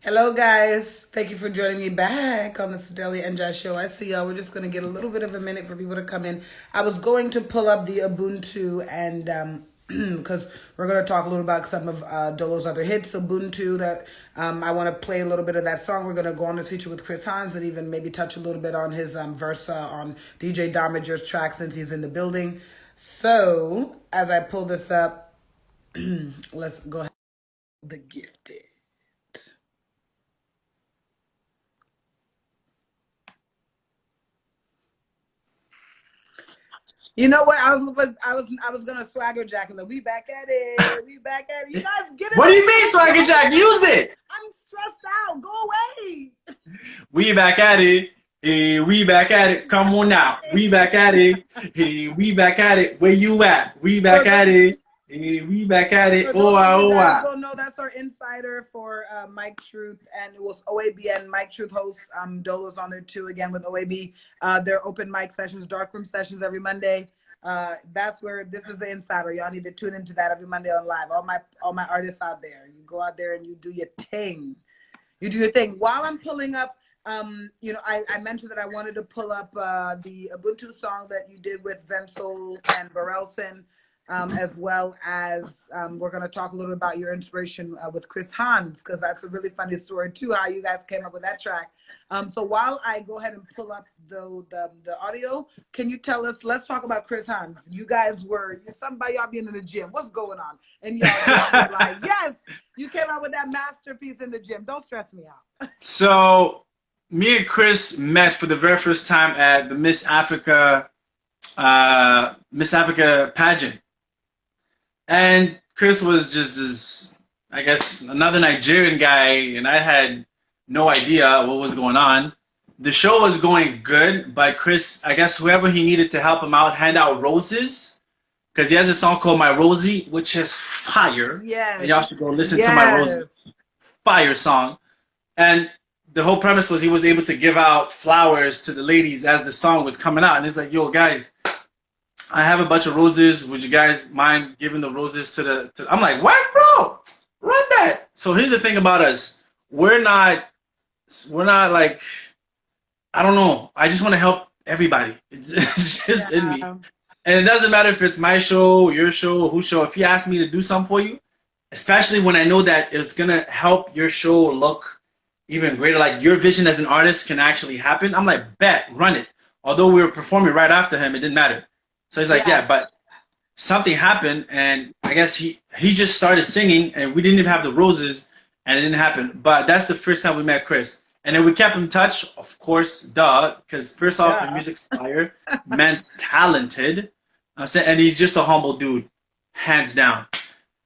Hello, guys. Thank you for joining me back on the Sedalia and Jazz Show. I see y'all. We're just going to get a little bit of a minute for people to come in. I was going to pull up the Ubuntu and because we're going to talk a little about some of Dolo's other hits, Ubuntu, that I want to play a little bit of that song. We're going to go on this feature with Chris Hans and even maybe touch a little bit on his verse on DJ Damager's track since he's in the building. So, as I pull this up, let's go ahead. The Gifted. You know what? I was gonna swagger jack and we back at it. We back at it. You guys get it? What do you mean, Swagger Jack? Use it. I'm stressed out. Go away. We back at it. Hey, we back at it. Come on now. We back at it. Hey, we back at it. Where you at? We back at it. Hey, we back at it. For Oh, those of ah, you oh, guys ah. don't know, that's our insider for Mike Truth, and it was OABN. Mike Truth hosts Dolo's on there too, again with OAB. Their open mic sessions, darkroom sessions every Monday. That's where this is the insider. Y'all need to tune into that every Monday on live. All my artists out there, you go out there and you do your thing. You do your thing. While I'm pulling up, I mentioned that I wanted to pull up the Ubuntu song that you did with Zensol and Barelson, as well as we're going to talk a little bit about your inspiration with Chris Hans, because that's a really funny story too, how you guys came up with that track. So while I go ahead and pull up the audio, can you tell us, let's talk about Chris Hans. You guys were, somebody y'all being in the gym. What's going on? And y'all just were like, yes, you came out with that masterpiece in the gym. Don't stress me out. So, me and Chris met for the very first time at the Miss Africa pageant. And Chris was just this, I guess, another Nigerian guy, and I had no idea what was going on. The show was going good, but Chris, I guess whoever he needed to help him out, hand out roses, because he has a song called My Rosie, which is fire. And y'all Yes. should go listen to My Rosie. Yes. Fire song. And the whole premise was he was able to give out flowers to the ladies as the song was coming out. And it's like, yo, guys, I have a bunch of roses. Would you guys mind giving the roses to the? I'm like, what, bro? Run that. So here's the thing about us. We're not like, I don't know. I just want to help everybody. It's just in me. Yeah. And it doesn't matter if it's my show, your show, or whose show. If you ask me to do something for you, especially when I know that it's gonna help your show look even greater, like your vision as an artist can actually happen, I'm like, bet, run it. Although we were performing right after him, it didn't matter. So he's like, Yeah. yeah, but something happened, and I guess he just started singing, and we didn't even have the roses, and it didn't happen. But that's the first time we met Chris, and then we kept in touch, of course, duh, because first off, the Yeah. music's fire, man's talented, I'm saying, and he's just a humble dude, hands down.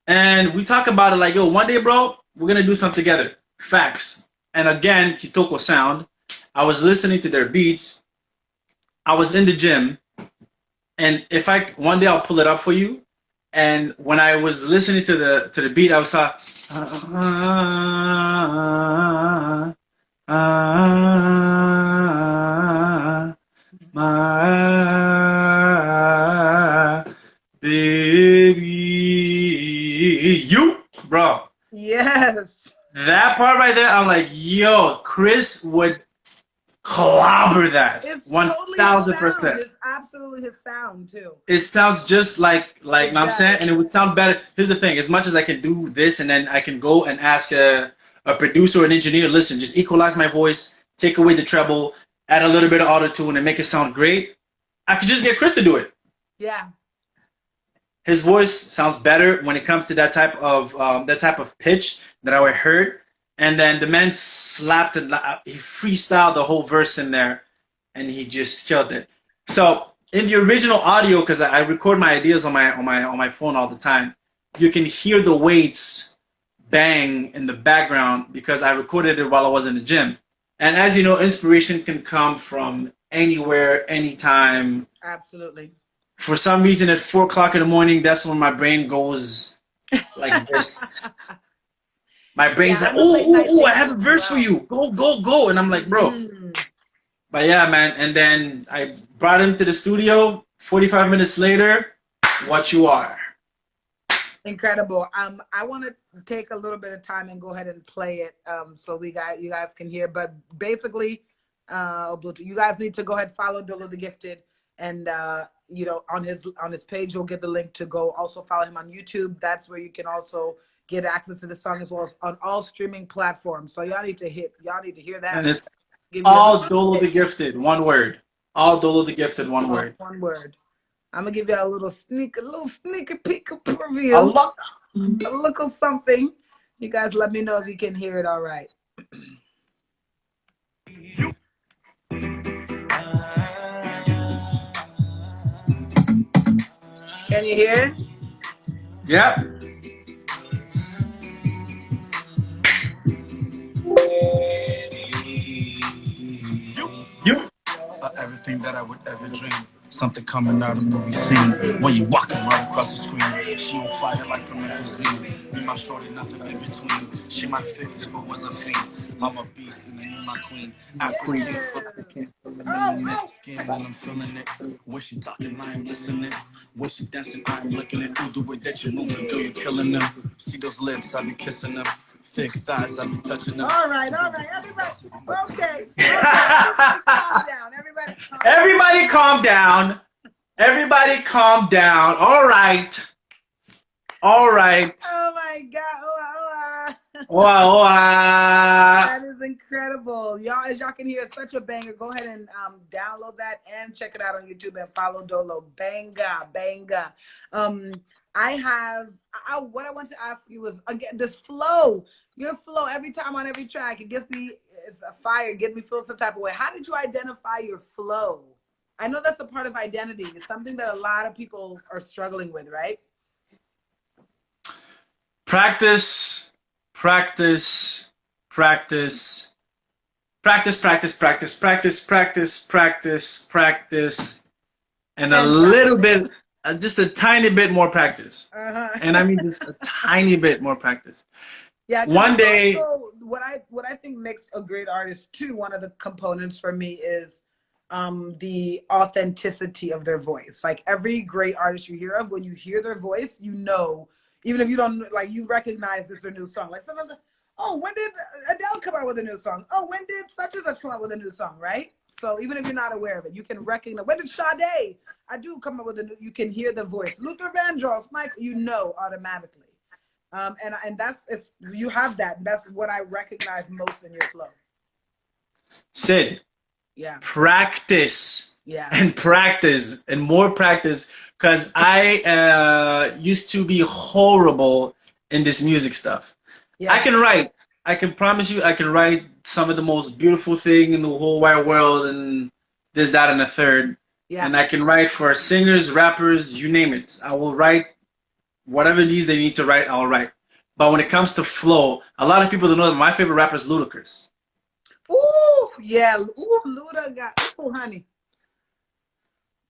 And we talk about it like, yo, one day, bro, we're gonna do something together. Facts. And again, Kitoko Sound. I was listening to their beats. I was in the gym. And if I one day I'll pull it up for you. And when I was listening to the beat, I was like, my baby, you, bro. Yes. That part right there, I'm like, yo, Chris would clobber that It's one totally his thousand sound. percent. It's absolutely his sound too. It sounds just like you It know what I'm saying, does. and it would sound better. Here's the thing: as much as I can do this, and then I can go and ask a producer or an engineer, listen, just equalize my voice, take away the treble, add a little bit of auto tune, and make it sound great. I could just get Chris to do it. Yeah. His voice sounds better when it comes to that type of pitch that I heard. And then the man slapped it. He freestyled the whole verse in there, and he just killed it. So in the original audio, because I record my ideas on my phone all the time, you can hear the weights bang in the background because I recorded it while I was in the gym. And as you know, inspiration can come from anywhere, anytime. Absolutely. For some reason, at 4 o'clock in the morning, that's when my brain goes like this. My brain's Yeah, like, I'm a late night oh, I have thinker a as verse for well. you. Go, go, go. And I'm like, bro. Mm. But yeah, man. And then I brought him to the studio. 45 minutes later, what you are. Incredible. I want to take a little bit of time and go ahead and play it, so you guys can hear. But basically, Ubuntu, you guys need to go ahead, follow Dolo the Gifted, and you know, on his page you'll get the link to go also follow him on YouTube. That's where you can also get access to the song, as well as on all streaming platforms. So y'all need to hear And that. it's Give you all Dolo the Gifted, one word. All Dolo the Gifted, one word. one word. I'm gonna give you a little sneaky peek of preview, Allah. a look of something. You guys let me know if you can hear it all right. Can you hear? Yep. You. Everything that I would ever dream. Something coming out of movie scene. When you walking right across the screen, she on fire like promethazine. Me, my shorty, nothing in between. She my fix if it was a fiend. I'm a beast and then you my queen. African skin when I'm feeling it. When she talking, I am listening. When she dancing, I am licking it. Ooh, the way that you moving, girl, you're killing them. See those lips, I be kissing them. Thick thighs, I be touching them. All right, everybody. Okay, everybody calm down. Everybody calm down. Everybody calm down. All right. All right. Oh my God. Wow. That is incredible. Y'all, as y'all can hear, it's such a banger. Go ahead and download that and check it out on YouTube and follow Dolo. Banga. What I want to ask you is, again, this flow, your flow every time on every track, it's a fire, get me feel some type of way. How did you identify your flow? I know that's a part of identity. It's something that a lot of people are struggling with, right? Practice, practice, practice, practice, practice, practice, practice, practice, practice, practice, and a little bit, just a tiny bit more practice. And I mean just a tiny bit more practice. Yeah. One day, also, what I think makes a great artist too, one of the components for me is the authenticity of their voice. Like every great artist you hear of, when you hear their voice, you know, even if you don't, like, you recognize this is a new song. Like sometimes, oh, when did Adele come out with a new song? Oh, when did such and such come out with a new song, right? So even if you're not aware of it, you can recognize. When did Sade? I do come up with a new, you can hear the voice. Luther Vandross, Mike, you know automatically. And you have that. And that's what I recognize most in your flow. Sid. Yeah. Practice. Yeah. And practice and more practice, because I used to be horrible in this music stuff. Yeah. I can write. I can promise you I can write some of the most beautiful thing in the whole wide world, and this, that, and the third. Yeah. And I can write for singers, rappers, you name it. I will write whatever it is they need to write, I'll write. But when it comes to flow, a lot of people don't know that my favorite rapper is Ludacris. Ooh, yeah. Ooh, ooh, honey.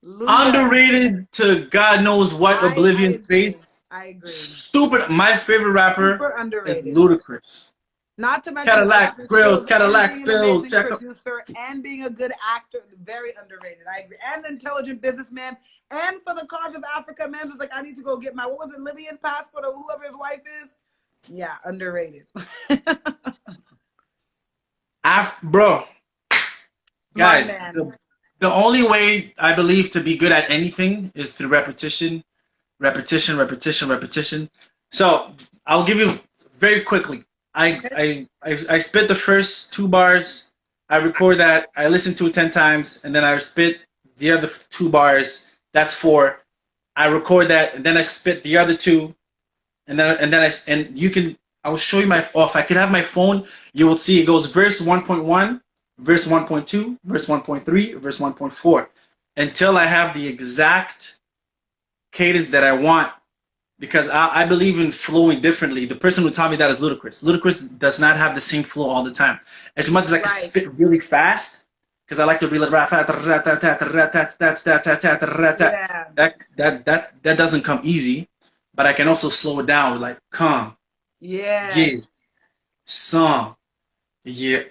Luda. Underrated to God knows what, Oblivion Face. I agree. Stupid. My favorite rapper is Ludacris. Not to mention Cadillac Grills, Cadillac Spills, producer and being a good actor, very underrated. I agree. And intelligent businessman. And for the cause of Africa, man, just like, I need to go get my, what was it, Libyan passport or whoever his wife is. Yeah, underrated. Bro, guys, the only way I believe to be good at anything is through repetition. So I'll give you very quickly. I spit the first 2 bars. I record that. I listen to it 10 times, and then I spit the other 2 bars. That's 4. I record that, and then I spit the other 2, and you can. I'll show you my. If I could have my phone, you will see it goes verse 1.1, verse 1.2, verse 1.3, verse 1.4, until I have the exact cadence that I want. Because I believe in flowing differently. The person who taught me that is Ludacris. Ludacris does not have the same flow all the time. As much as I can spit really fast, because I like to really rap. That doesn't come easy, but I can also slow it down, like calm. Yeah. Song. Yeah.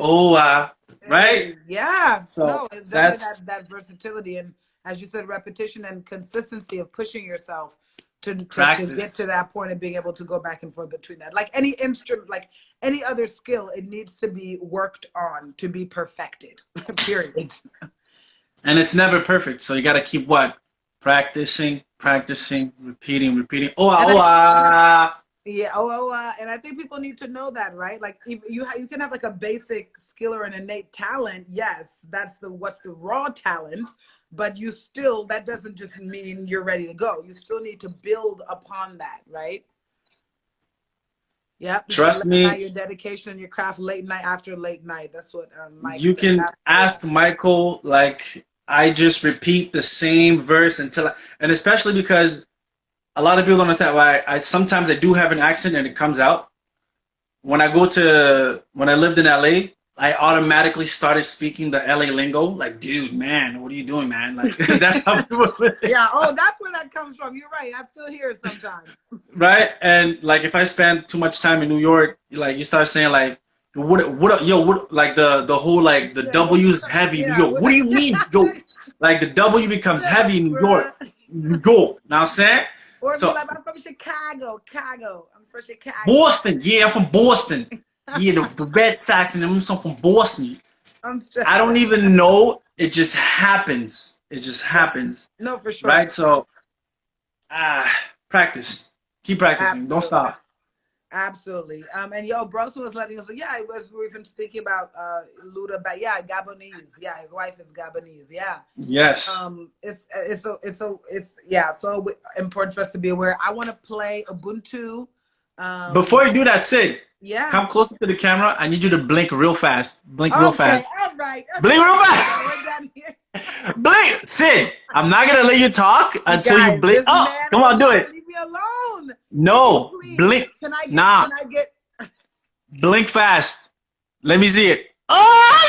Right? Yeah. So no, it's definitely that versatility, and as you said, repetition and consistency of pushing yourself. to Practice. get to that point of being able to go back and forth between that. Like any instrument, like any other skill, it needs to be worked on to be perfected. Period. And it's never perfect, so you got to keep what? Practicing, repeating. Oh, Yeah. And I think people need to know that, right? Like, if you can have like a basic skill or an innate talent. Yes, that's what's the raw talent. But you still, that doesn't just mean you're ready to go. You still need to build upon that, right? Yeah. Trust me. Your dedication and your craft, late night after late night. That's what Mike You said. can ask Michael. Like, I just repeat the same verse and especially because a lot of people don't understand why sometimes I do have an accent and it comes out. When I lived in LA, I automatically started speaking the LA lingo. Like, dude, man, what are you doing, man? Like, that's how people. Yeah. Oh, that's where that comes from. You're right. I still hear it sometimes. Right, and like if I spend too much time in New York, like you start saying like, what, like the whole like the W is heavy. Yeah, Yo, what do you mean, yo? Like the W becomes heavy in New York. New York. Now I'm saying. Or So, like, I'm from Chicago. I'm from Chicago. Boston. Yeah, I'm from Boston. Yeah, the Red Sox and I'm from Boston. I don't even know. It just happens. It just happens. No, for sure. Right. So, practice. Keep practicing. Absolutely. Don't stop. Absolutely. And yo, Broson was letting us know, yeah, we were even speaking about Luda, but yeah, Gabonese. Yeah, his wife is Gabonese. Yeah. Yes. It's yeah, so important for us to be aware. I want to play Ubuntu. Before you do that, Sid. Yeah. Come closer to the camera. I need you to blink real fast. Blink real fast. All right. Blink real fast. Blink, Sid. I'm not gonna let you talk until you blink. Oh, come on, do it. Leave me alone. No, Please. blink. Can I get? Blink fast. Let me see it. Oh,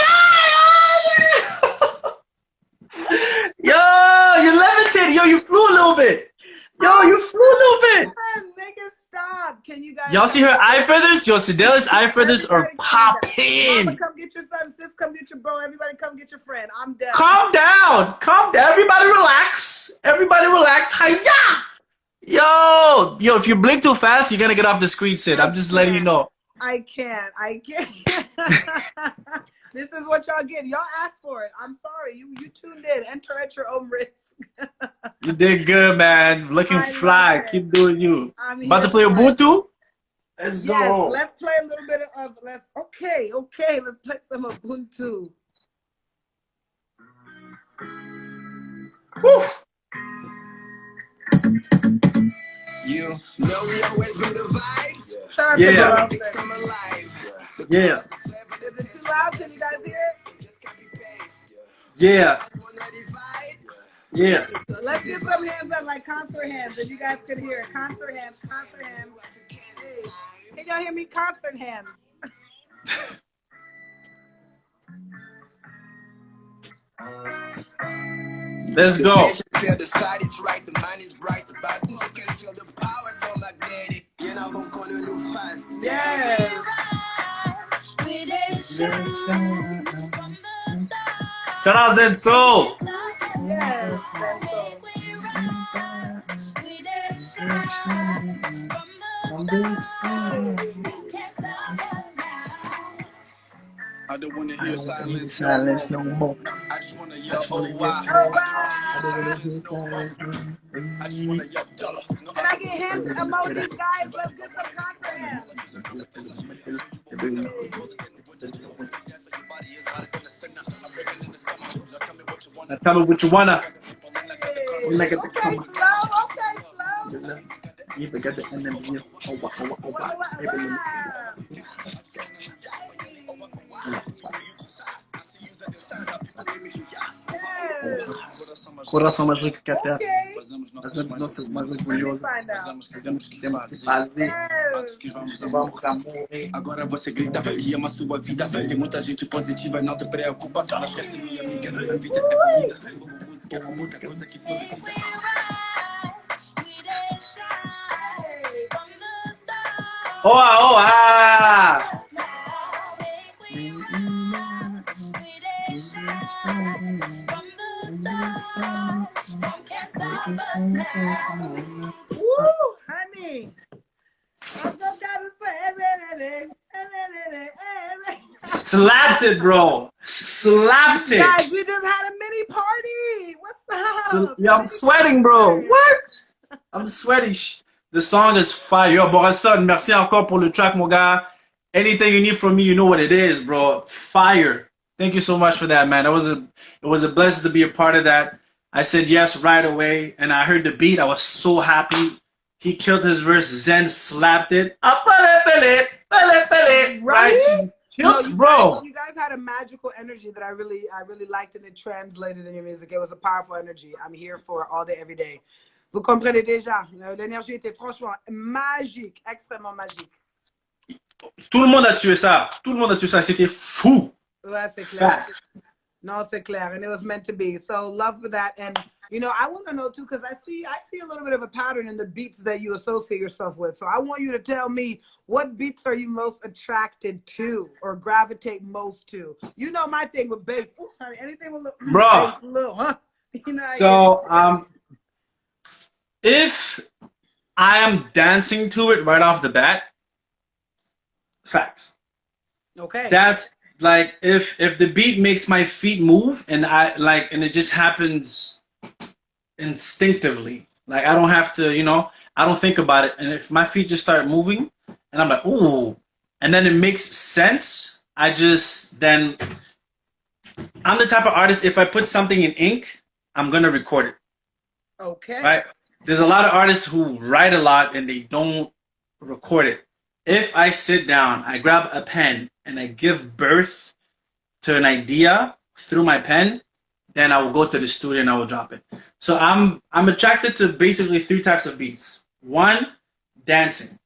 yo, you levitated. Yo, you flew a little bit. Yo, you flew a little bit. Nigga, stop. Can you guys? Y'all see her eye feathers? Yo, Sidela's eye feathers are popping. Mama, come get your son. Sis, come get your bro. Everybody, come get your friend. I'm dead. Calm down. Calm down. Everybody relax. Everybody relax. Hiya. Yo, if you blink too fast, you're gonna get off the screen, Sid. I'm just letting you know. I can't. This is what y'all get. Y'all asked for it. I'm sorry. You tuned in. Enter at your own risk. You did good, man. Looking fly. Keep doing you. About to play Ubuntu? Let's go. Yes, let's play a little bit of okay. Let's play some Ubuntu. Woo. You know we always bring the vibes. Shout out Yeah. to Yeah. Is it too loud? Can you guys hear it? Yeah. Yeah. Let's get some hands up, like concert hands, if you guys could hear it. Concert hands. Hey. Can y'all hear me? Concert hands. Let's go. Feel the side is right, the mind is bright, the buttons you can feel the power so magnetic. You know I'm gonna do fast. Yes. Shout out Zenso. Yes. I don't wanna hear silence, Silence no more. I just wanna yell, oh wow. I just wanna yell, dollar. Can I get hand emojis, guys? Let's get some concert hands. Now tell me what you wanna. Okay, slow. You forgot the end of the Coração mais rico que a terra. Fazemos nossas mais orgulhosas. Fazemos o que temos que fazer. Vamos a morrer. Agora você grita e ama sua vida. Tem muita gente positiva, não te preocupa. Não esquece minha amiga, a vida é bonita. Uma música Coisa que solicita. Oa! Slapped it, bro. Slapped it. Guys, we just had a mini party. What's up? Yeah, I'm Mini sweating, bro. concert. What? I'm sweating. The song is fire. Yo, Borisson, merci encore pour le track, mon gars. Anything you need from me, you know what it is, bro. Fire. Thank you so much for that, man. It was a blessing to be a part of that. I said yes right away, and I heard the beat. I was so happy. He killed his verse. Zen slapped it. Right? No, Bro. you guys had a magical energy that I really liked, and it translated in your music. It was a powerful energy. I'm here for all day, every day. Vous comprenez déjà. L'énergie était franchement magique, extrêmement magique. Tout le monde a tué ça. Tout le monde a tué ça. C'était fou. Ouais, c'est clair. Facts. No, c'est clair, and it was meant to be. So love for that, and you know, I want to know too, because I see a little bit of a pattern in the beats that you associate yourself with. So I want you to tell me, what beats are you most attracted to or gravitate most to? You know my thing with bass. Ooh, honey, anything with little, Bro. bass, little, huh? You know, So if I am dancing to it right off the bat, facts. okay. That's like if the beat makes my feet move and and it just happens instinctively. Like I don't have to, I don't think about it. And if my feet just start moving and I'm like, ooh, and then it makes sense, I'm the type of artist, if I put something in ink, I'm gonna record it. Okay. Right? There's a lot of artists who write a lot and they don't record it. If I sit down, I grab a pen and I give birth to an idea through my pen, then I will go to the studio and I will drop it. So I'm attracted to basically three types of beats. One, dancing.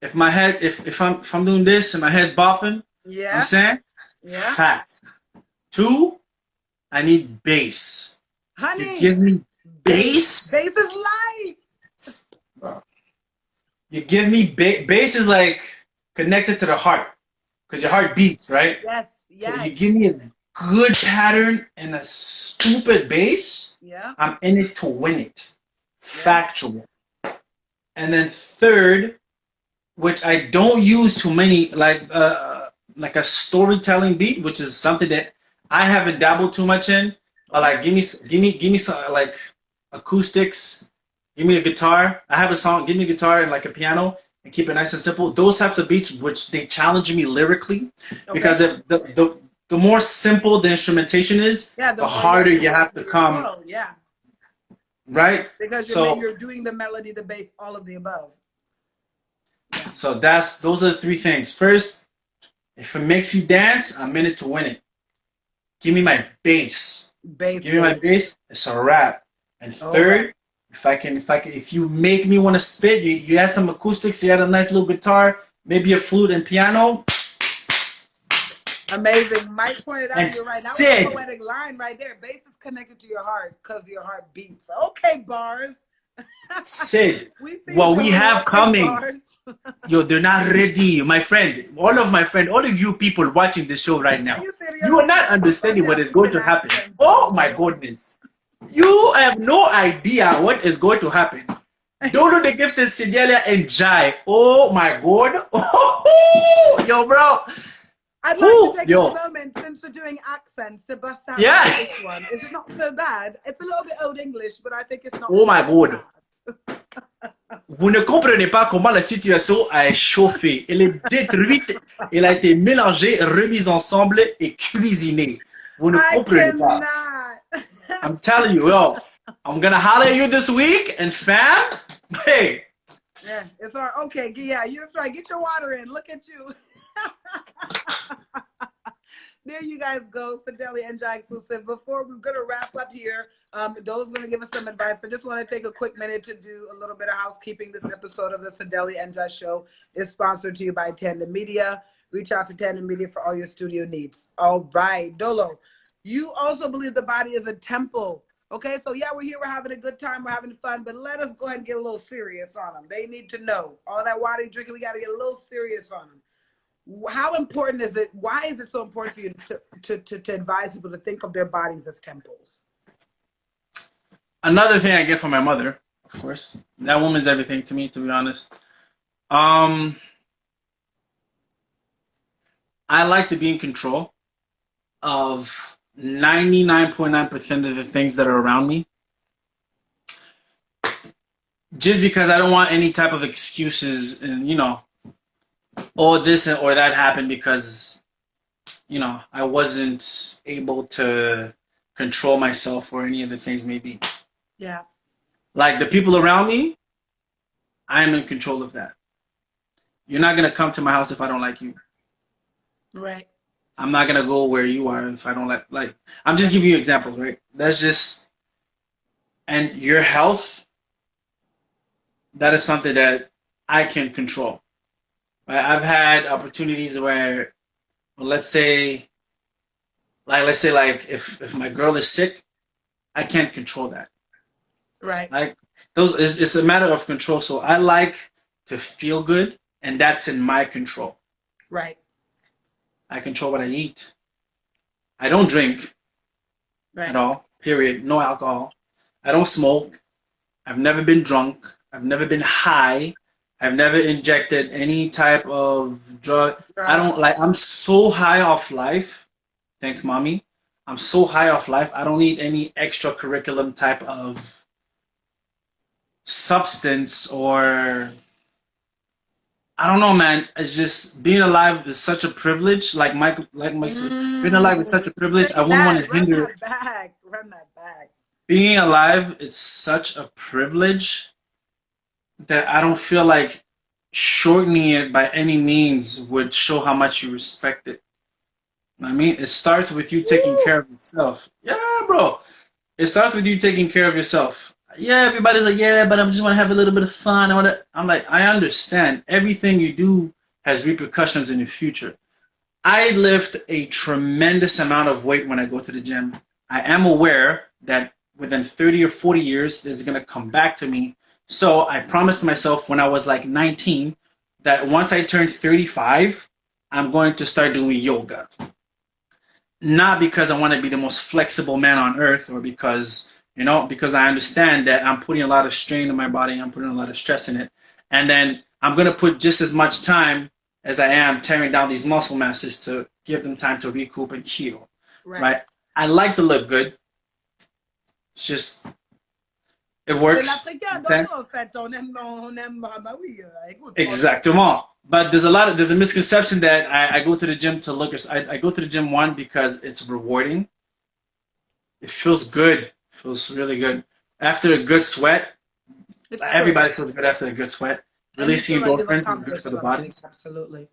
If I'm doing this and my head's bopping, Yeah. I'm saying, Yeah. fact. Two, I need bass. Honey. You give me bass. Bass is life. You give me bass is like connected to the heart because your heart beats, right? Yes. Yes. So you give me a good pattern and a stupid bass, yeah. I'm in it to win it. Factual. And then third, which I don't use too many, like a storytelling beat, which is something that I haven't dabbled too much in. But like, give me some like acoustics. Give me a guitar. I have a song. Give me a guitar and like a piano, and keep it nice and simple. Those types of beats, which they challenge me lyrically, because the more simple the instrumentation is, the harder you have to come. Flow, yeah. Right. Because you're doing the melody, the bass, all of the above. Yeah. So those are the three things. First, if it makes you dance, I'm in it to win it. Give me my bass. Give me my bass. It's a wrap. And third. If you make me want to spit, you add some acoustics, you add a nice little guitar, maybe a flute and piano. Amazing. Mike pointed out, you're right. That was a poetic line right there. Bass is connected to your heart because your heart beats. Okay, bars. Sid, what we have coming. Yo, they're not ready. My friend, all of you people watching the show right now, you are not understanding what is going to happen. Oh my goodness. You have no idea what is going to happen. Dolo the Gifted, Sidelia, and Jai. Oh my god. Oh, yo, bro. I'd like to take a moment, since we're doing accents, to bust out this one. Is it not so bad? It's a little bit old English, but I think it's not so my god. Vous ne comprenez pas comment la situation a chauffé. Elle est détruite. Elle a été mélangée, remise ensemble et cuisinée. Vous ne comprenez pas. I'm telling you, yo, I'm gonna holler at you this week, and fam, hey. Yeah, it's all right. Okay, yeah, you're right. Get your water in. Look at you. There you guys go, Sadeli and Jai exclusive. Before we're gonna wrap up here, Dola's gonna give us some advice. I just want to take a quick minute to do a little bit of housekeeping. This episode of the Sadeli and Jai Show is sponsored to you by Tandem Media. Reach out to Tandem Media for all your studio needs. All right, Dolo. You also believe the body is a temple. Okay, so yeah, we're here, we're having a good time, we're having fun, but let us go ahead and get a little serious on them. They need to know. All that water drinking, we got to get a little serious on them. How important is it? Why is it so important for you to advise people to think of their bodies as temples? Another thing I get from my mother, of course. That woman's everything to me, to be honest. I like to be in control of 99.9% of the things that are around me. Just because I don't want any type of excuses and, oh, this or that happened because, I wasn't able to control myself or any of the things maybe. Yeah. Like the people around me, I'm in control of that. You're not going to come to my house if I don't like you. Right. I'm not going to go where you are if I don't like, I'm just giving you examples, right? That's just, and your health, that is something that I can control. Right? I've had opportunities where, well, let's say if my girl is sick, I can't control that. Right. Like it's a matter of control. So I like to feel good, and that's in my control. Right. I control what I eat. I don't drink at all. Period. No alcohol. I don't smoke. I've never been drunk. I've never been high. I've never injected any type of drug. I don't I'm so high off life. Thanks, mommy. I'm so high off life. I don't need any extracurriculum type of substance or I don't know, man. It's just being alive is such a privilege. Like Mike said, being alive is such a privilege. I wouldn't want to hinder it. Run that back. Being alive, it's such a privilege that I don't feel like shortening it by any means would show how much you respect it. I mean, it starts with you taking care of yourself. Yeah, bro. It starts with you taking care of yourself. Yeah, everybody's like, yeah, but I just want to have a little bit of fun. I'm like, I understand. Everything you do has repercussions in the future. I lift a tremendous amount of weight when I go to the gym. I am aware that within 30 or 40 years, this is going to come back to me. So I promised myself when I was like 19 that once I turn 35, I'm going to start doing yoga. Not because I want to be the most flexible man on earth or because I understand that I'm putting a lot of strain on my body. I'm putting a lot of stress in it. And then I'm going to put just as much time as I am tearing down these muscle masses to give them time to recoup and heal. Right? I like to look good. It's just, it works. Exactement. But there's a misconception that I go to the gym to look. I go to the gym, one, because it's rewarding. It feels good. It feels really good. After a good sweat, everybody feels good after a good sweat. Releasing endorphins is good for the body. Absolutely.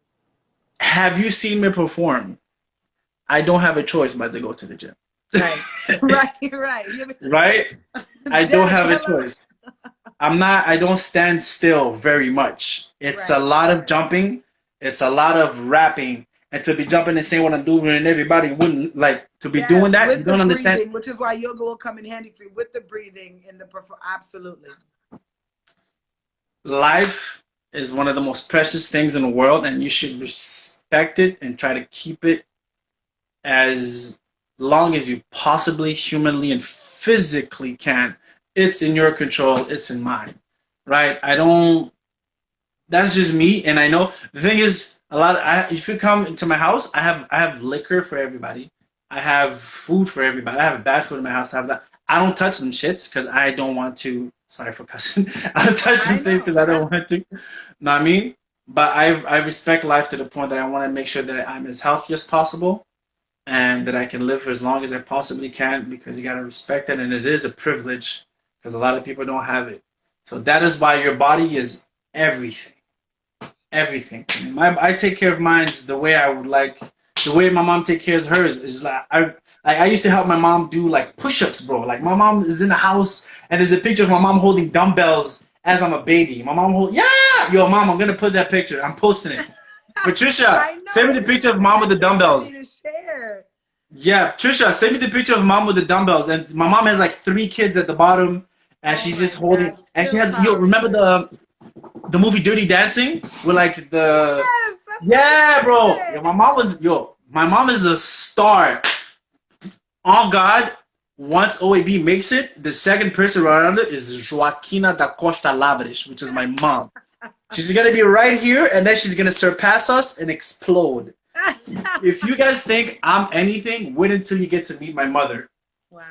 Have you seen me perform? I don't have a choice but to go to the gym. Right. Right? I don't have a choice. I don't stand still very much. It's a lot of jumping. It's a lot of rapping. And to be jumping and saying what I'm doing and everybody wouldn't like to be doing that. You don't understand. Breathing, which is why yoga will come in handy for you with the breathing and the absolutely. Life is one of the most precious things in the world, and you should respect it and try to keep it as long as you possibly humanly and physically can. It's in your control. It's in mine, right? That's just me. And I know the thing is, if you come into my house, I have liquor for everybody. I have food for everybody. I have bad food in my house. I have that. I don't touch them shits because I don't want to. Sorry for cussing. I don't touch them things because I don't want to. Know what I mean? But I respect life to the point that I want to make sure that I'm as healthy as possible and that I can live for as long as I possibly can, because you got to respect it. And it is a privilege because a lot of people don't have it. So that is why your body is everything. Everything. I take care of mine the way I would like. The way my mom takes care of hers is like I used to help my mom do like push-ups, bro. Like my mom is in the house and there's a picture of my mom holding dumbbells as I'm a baby. My mom yo, mom, I'm gonna put that picture. I'm posting it. Patricia, send me the picture of mom with the dumbbells. Yeah, Trisha, send me the picture of mom with the dumbbells. And my mom has like 3 kids at the bottom, and she's just holding. And she has. Remember the movie Dirty Dancing with like the. Yeah, bro. My mom is a star. On God, once OAB makes it, the second person around it is Joaquina da Costa Lavres, which is my mom. She's gonna be right here, and then she's gonna surpass us and explode. If you guys think I'm anything, wait until you get to meet my mother. Wow.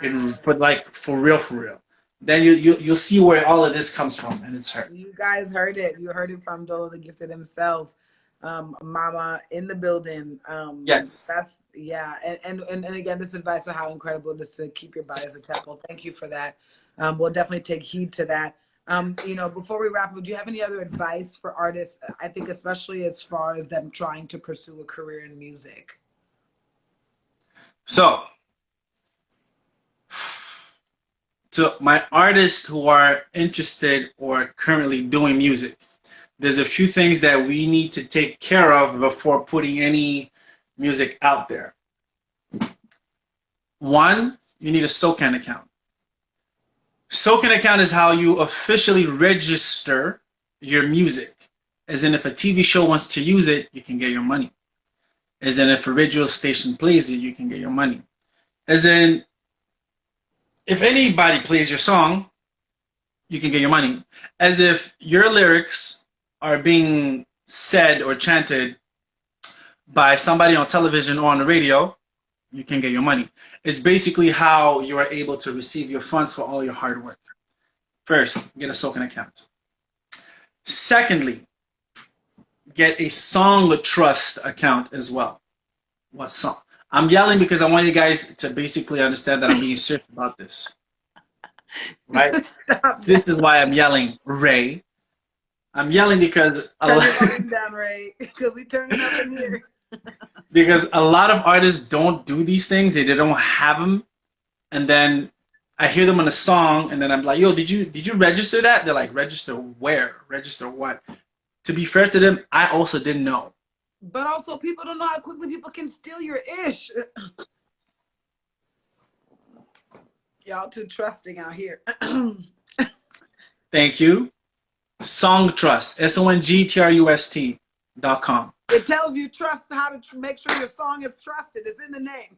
For real. Then you'll see where all of this comes from, and it's her. You guys heard it. You heard it from Dolo the Gifted himself. Mama in the building. Yes. That's yeah. And again, this advice on how incredible it is to keep your body as a temple. Thank you for that. We'll definitely take heed to that. You know, before we wrap up, do you have any other advice for artists? I think especially as far as them trying to pursue a career in music. So, to my artists who are interested or currently doing music, there's a few things that we need to take care of before putting any music out there. One, you need a SOCAN account. SOCAN account is how you officially register your music. As in, if a TV show wants to use it, you can get your money. As in, if a radio station plays it, you can get your money. As in, if anybody plays your song, you can get your money. As if your lyrics are being said or chanted by somebody on television or on the radio, you can get your money. It's basically how you are able to receive your funds for all your hard work. First, get a SOCAN account. Secondly, get a song trust account as well. What song? I'm yelling because I want you guys to basically understand that I'm being serious about this. Right? This is why I'm yelling, Ray. I'm yelling because Turn the volume down, Ray, because we turn it up in here. Because a lot of artists don't do these things. They don't have them. And then I hear them on a song, and then I'm like, yo, did you register that? They're like, register where? Register what? To be fair to them, I also didn't know. But also, people don't know how quickly people can steal your ish. Y'all too trusting out here. Thank you. Song Trust, SONGTRUST.com. It tells you trust how to make sure your song is trusted. It's in the name.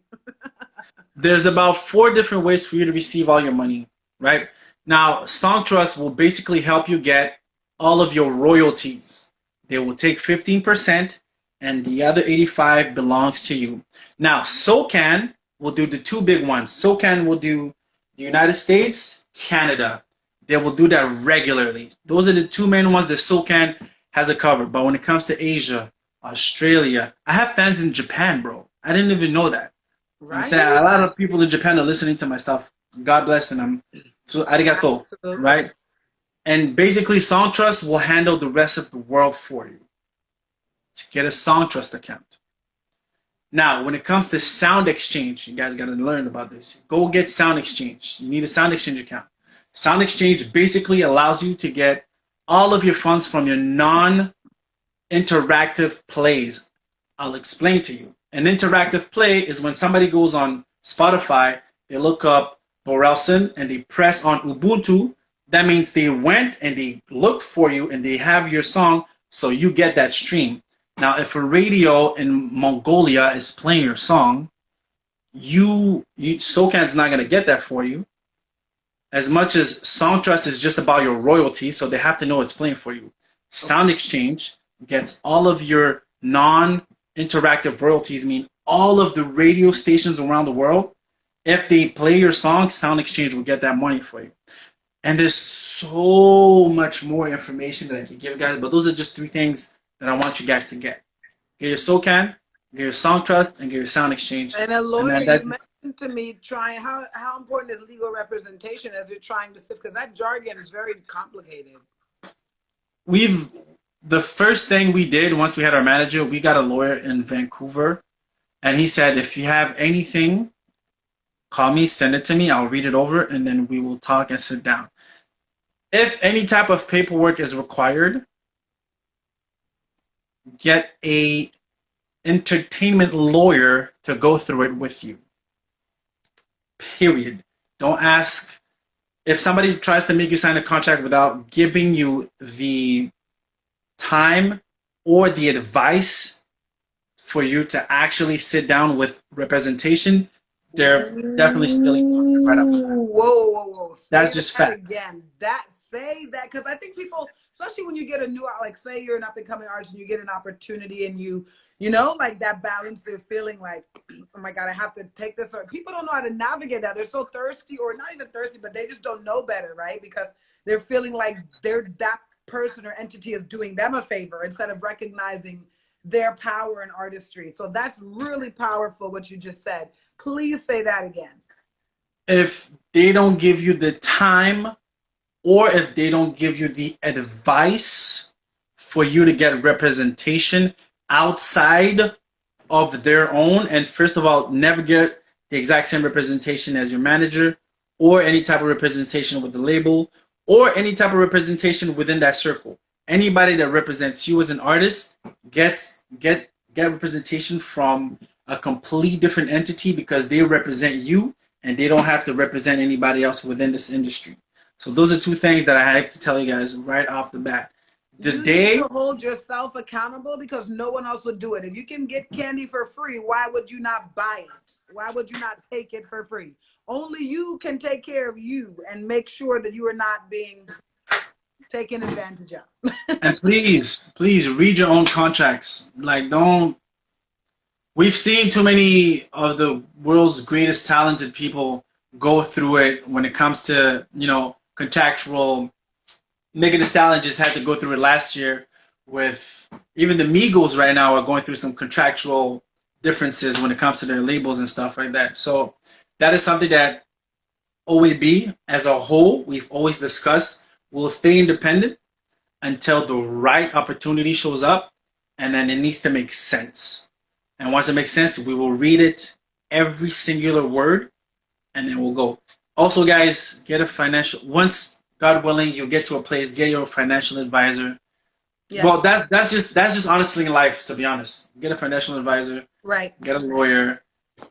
There's about 4 different ways for you to receive all your money, right? Now, Song Trust will basically help you get all of your royalties. They will take 15%, and the other 85% belongs to you. Now, SOCAN will do the 2 big ones. SOCAN will do the United States, Canada. They will do that regularly. Those are the 2 main ones that SOCAN has a cover. But when it comes to Asia, Australia, I have fans in Japan, bro. I didn't even know that. Right. I'm saying a lot of people in Japan are listening to my stuff. God bless, and I'm so arigato, absolutely. Right? And basically, Song Trust will handle the rest of the world for you. Get a Song Trust account. Now, when it comes to Sound Exchange, you guys got to learn about this. Go get Sound Exchange. You need a Sound Exchange account. Sound Exchange basically allows you to get all of your funds from your non-interactive plays. I'll explain to you. An interactive play is when somebody goes on Spotify, they look up Borelson and they press on Ubuntu. That means they went and they looked for you and they have your song, so you get that stream. Now, if a radio in Mongolia is playing your song, SOCAN's not going to get that for you. As much as Song Trust is just about your royalty, so they have to know it's playing for you. Sound Exchange gets all of your non-interactive royalties, mean all of the radio stations around the world. If they play your song, Sound Exchange will get that money for you. And there's so much more information that I can give you guys, but those are just 3 things that I want you guys to get. Get your SOCAN, get your Song Trust, and get your Sound Exchange. And a lawyer, you mentioned to me trying, how important is legal representation as you're trying to sift, because that jargon is very complicated. The first thing we did once we had our manager, we got a lawyer in Vancouver, and he said, if you have anything, call me, send it to me, I'll read it over, and then we will talk and sit down. If any type of paperwork is required, get a entertainment lawyer to go through it with you. Period. Don't ask. If somebody tries to make you sign a contract without giving you the time or the advice for you to actually sit down with representation, they're definitely stealing right up. Whoa. That's just fact. Again, that say that, because I think people, especially when you get a new, like say you're an up and coming artist and you get an opportunity and you know, like that balance of feeling like, oh my God, I have to take this. Or people don't know how to navigate that. They're so thirsty, or not even thirsty, but they just don't know better, right? Because they're feeling like that person or entity is doing them a favor instead of recognizing their power and artistry. So that's really powerful what you just said. Please say that again. If they don't give you the time, or if they don't give you the advice for you to get representation outside of their own, and first of all, never get the exact same representation as your manager, or any type of representation with the label, or any type of representation within that circle. Anybody that represents you as an artist get representation from a complete different entity, because they represent you and they don't have to represent anybody else within this industry. So those are two things that I have to tell you guys right off the bat. You need to hold yourself accountable, because no one else would do it. If you can get candy for free, why would you not buy it? Why would you not take it for free? Only you can take care of you and make sure that you are not being taken advantage of. And please read your own contracts. Like, don't. We've seen too many of the world's greatest talented people go through it when it comes to, you know, contractual. Megan Thee Stallion just had to go through it last year with, even the Migos right now are going through some contractual differences when it comes to their labels and stuff like that. So that is something that OAB as a whole, we've always discussed, will stay independent until the right opportunity shows up, and then it needs to make sense. And once it makes sense, we will read it, every singular word, and then we'll go. Also, guys, get a financial, once, God willing, you get to a place, get your financial advisor. Yes. Well, that's just honestly in life, to be honest. Get a financial advisor. Right. Get a lawyer.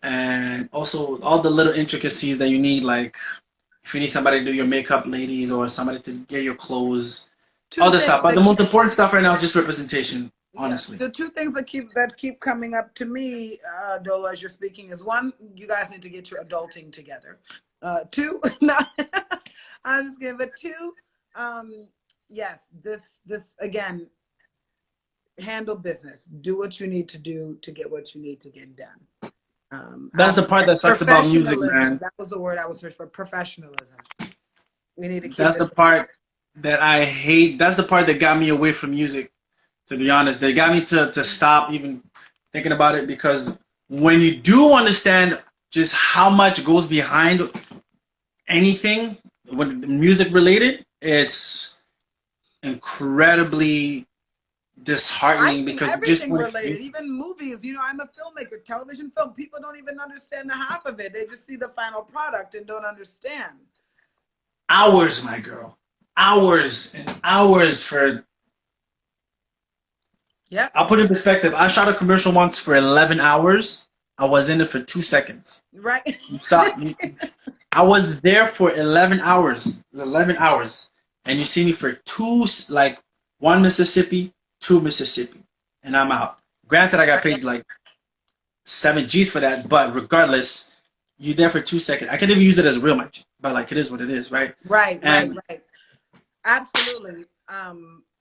And also all the little intricacies that you need, like if you need somebody to do your makeup, ladies, or somebody to get your clothes, all this stuff. But the most important stuff right now is just representation, honestly. Yeah. The two things that keep coming up to me, Dola, as you're speaking, is one, you guys need to get your adulting together. Two, I'm just kidding, but two, yes, this again, handle business. Do what you need to do to get what you need to get done. That's the part that sucks about music, man. That was the word I was searching for. Professionalism. We need to keep. That's the part that I hate. That's the part that got me away from music, to be honest. They got me to stop even thinking about it, because when you do understand just how much goes behind anything when music related, it's incredibly disheartening, because everything related, even movies. You know, I'm a filmmaker, television, film. People don't even understand the half of it. They just see the final product and don't understand. Hours, my girl. Hours and hours for. Yeah. I'll put it in perspective. I shot a commercial once for 11 hours. I was in it for 2 seconds. Right. I was there for 11 hours. 11 hours. And you see me for one Mississippi, 2 Mississippi, and I'm out. Granted, I got paid like 7 G's for that, but regardless, you're there for 2 seconds. I can't even use it as real much, but like, it is what it is, right? Right. Absolutely.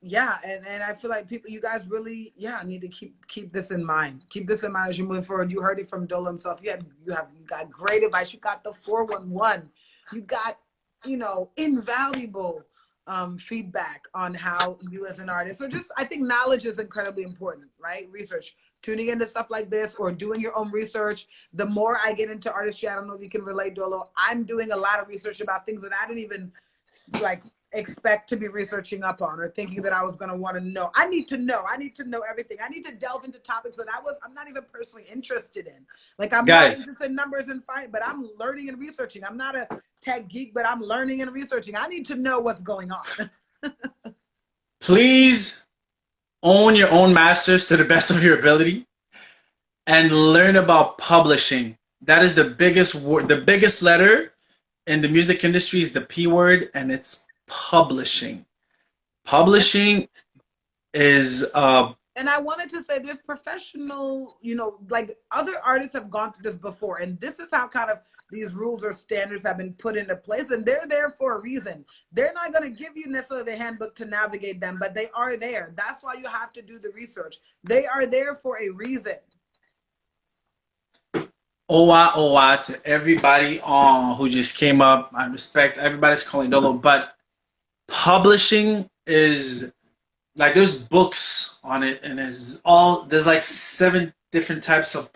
Yeah, and I feel like people, you guys really, need to keep this in mind. Keep this in mind as you move forward. You heard it from Dola himself. You got great advice. You got the 411. You got, invaluable feedback on how you as an artist. So just, I think knowledge is incredibly important, right? Research, tuning into stuff like this, or doing your own research. The more I get into artistry, I don't know if you can relate, Dolo, I'm doing a lot of research about things that I didn't even expect to be researching up on, or thinking that I was going to want to know. I need to know everything. I need to delve into topics that I'm not even personally interested in. Like, I'm not interested in numbers and fight, but I'm learning and researching. I'm not a tech geek, but I'm learning and researching. I need to know what's going on. Please own your own masters to the best of your ability and learn about publishing. That is the biggest word, the biggest letter in the music industry is the P word, and it's publishing. Publishing is and I wanted to say there's professional, like other artists have gone through this before, and this is how kind of these rules or standards have been put into place, and they're there for a reason. They're not going to give you necessarily the handbook to navigate them, but they are there. That's why you have to do the research. They are there for a reason. Owa to everybody who just came up. I respect everybody's calling Dolo, but publishing is like there's books on it, and there's like 7 different types of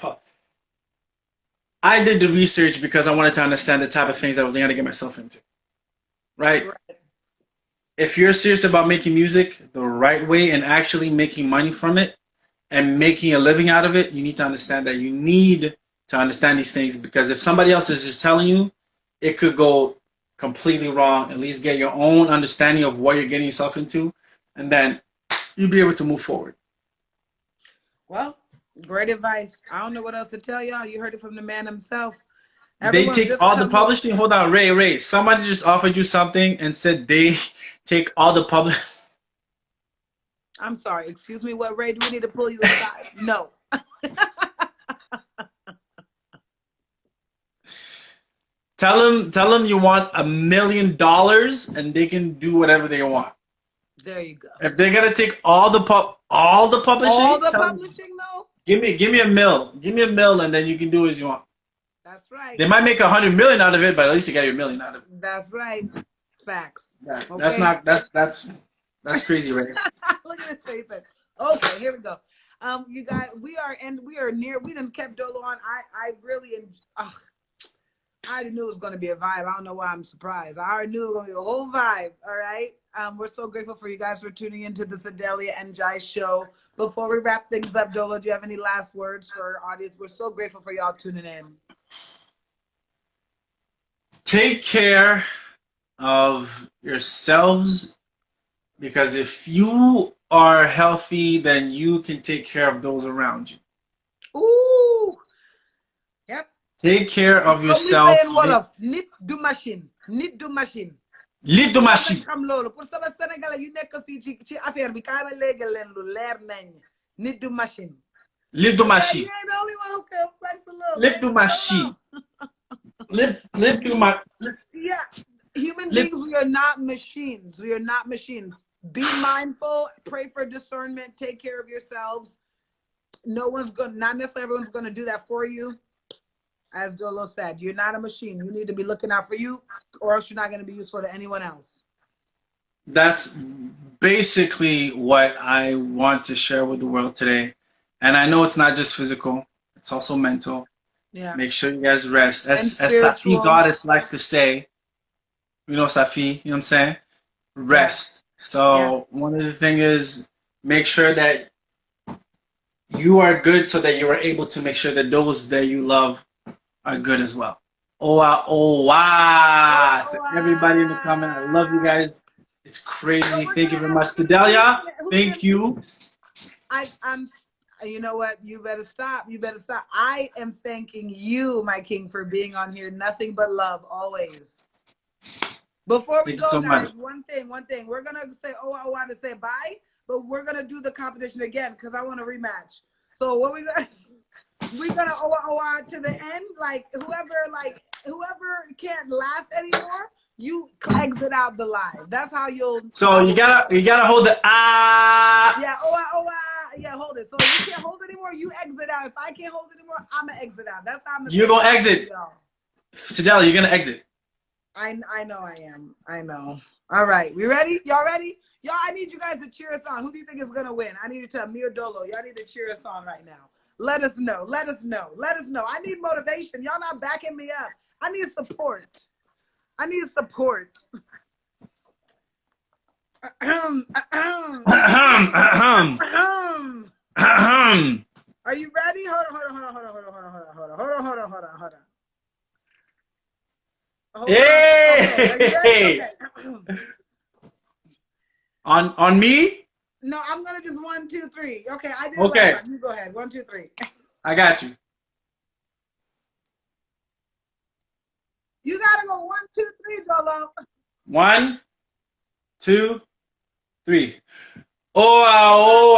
I did the research because I wanted to understand the type of things that I was going to get myself into. Right? If you're serious about making music the right way and actually making money from it and making a living out of it, you need to understand that you need to understand these things, because if somebody else is just telling you, it could go completely wrong. At least get your own understanding of what you're getting yourself into, and then you'll be able to move forward. Well, great advice. I don't know what else to tell y'all. You heard it from the man himself. They take all the publishing. Hold on, Ray. Somebody just offered you something and said they take all the public. I'm sorry. Excuse me. What, Ray? Do we need to pull you aside? No. Tell them you want $1 million and they can do whatever they want. There you go. If they're gonna take all the publishing, though. Give me $1 million. Give me $1 million, and then you can do as you want. That's right. They might make $100 million out of it, but at least you got your $1 million out of it. That's right. Facts. Yeah, okay. That's crazy, right? Look at his face. Okay, here we go. You guys, we are near. We done kept Dolo on. I really I already knew it was going to be a vibe. I don't know why I'm surprised. I already knew it was going to be a whole vibe. All right. We're so grateful for you guys for tuning into the Sedalia and Jai show. Before we wrap things up, Dolo, do you have any last words for our audience? We're so grateful for y'all tuning in. Take care of yourselves, because if you are healthy, then you can take care of those around you. Ooh. Yep. Take care of yourself. Nit du machine. Nit du machine. Xam loolu pour sama Sénégalais yu nekk fii ci affaire bi kaay ma léegi leen lu leer nañ. Nit du machine. Nit du machine. Nit du machine. Yeah. Human beings, we are not machines. We are not machines. Be mindful, pray for discernment, take care of yourselves. Not necessarily everyone's gonna do that for you. As Dolo said, you're not a machine. You need to be looking out for you, or else you're not going to be useful to anyone else. That's basically what I want to share with the world today. And I know it's not just physical, it's also mental. Yeah. Make sure you guys rest. As Safi Goddess likes to say, you know Safi, you know what I'm saying? Rest. Yeah. So one of the things is make sure that you are good so that you are able to make sure that those that you love are good as well. To everybody in the comment, I love you guys. It's crazy. Thank you very much, Sedalia. Thank you. I'm. You know what? You better stop. You better stop. I am thanking you, my king, for being on here. Nothing but love, always. Before we go, guys, one thing. We're gonna say Owa to say bye, but we're gonna do the competition again because I want a rematch. So what we got? We're gonna Owa to the end. Like whoever can't last anymore, you exit out the live. That's how you'll. So you gotta hold the Yeah, Owa. Yeah, hold it. So you can't hold it anymore. You exit out. If I can't hold it anymore, I'ma exit out. That's how I'm. You're gonna exit. Sedalia, you're gonna exit. I know I am. I know. All right, we ready? Y'all ready? Y'all, I need you guys to cheer us on. Who do you think is gonna win? I need you to tell me or Dolo. Y'all need to cheer us on right now. Let us know. Let us know. Let us know. I need motivation. Y'all not backing me up. I need support. I need support. Are you ready? Hold on. Hey! Okay. On me? No, I'm gonna just 1, 2, 3. Okay, I did. Okay. You go ahead. 1, 2, 3. I got you. You gotta go 1, 2, 3, Dolo. 1, 2, 3. Owa.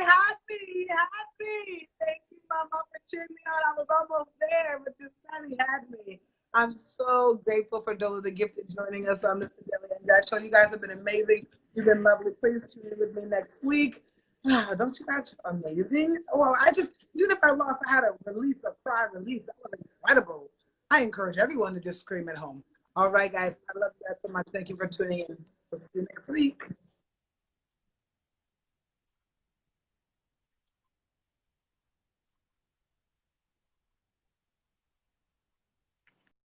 had me. He had me. Thank you, Mama, for cheering me on. I was almost there, but this time he had me. I'm so grateful for Dola the Gifted joining us on this Daily and Jack Show. You guys have been amazing. You've been lovely. Please tune in with me next week. Don't you guys amazing? Well, even if I lost, I had a release, a cry release. That was incredible. I encourage everyone to just scream at home. All right, guys. I love you guys so much. Thank you for tuning in. We'll see you next week.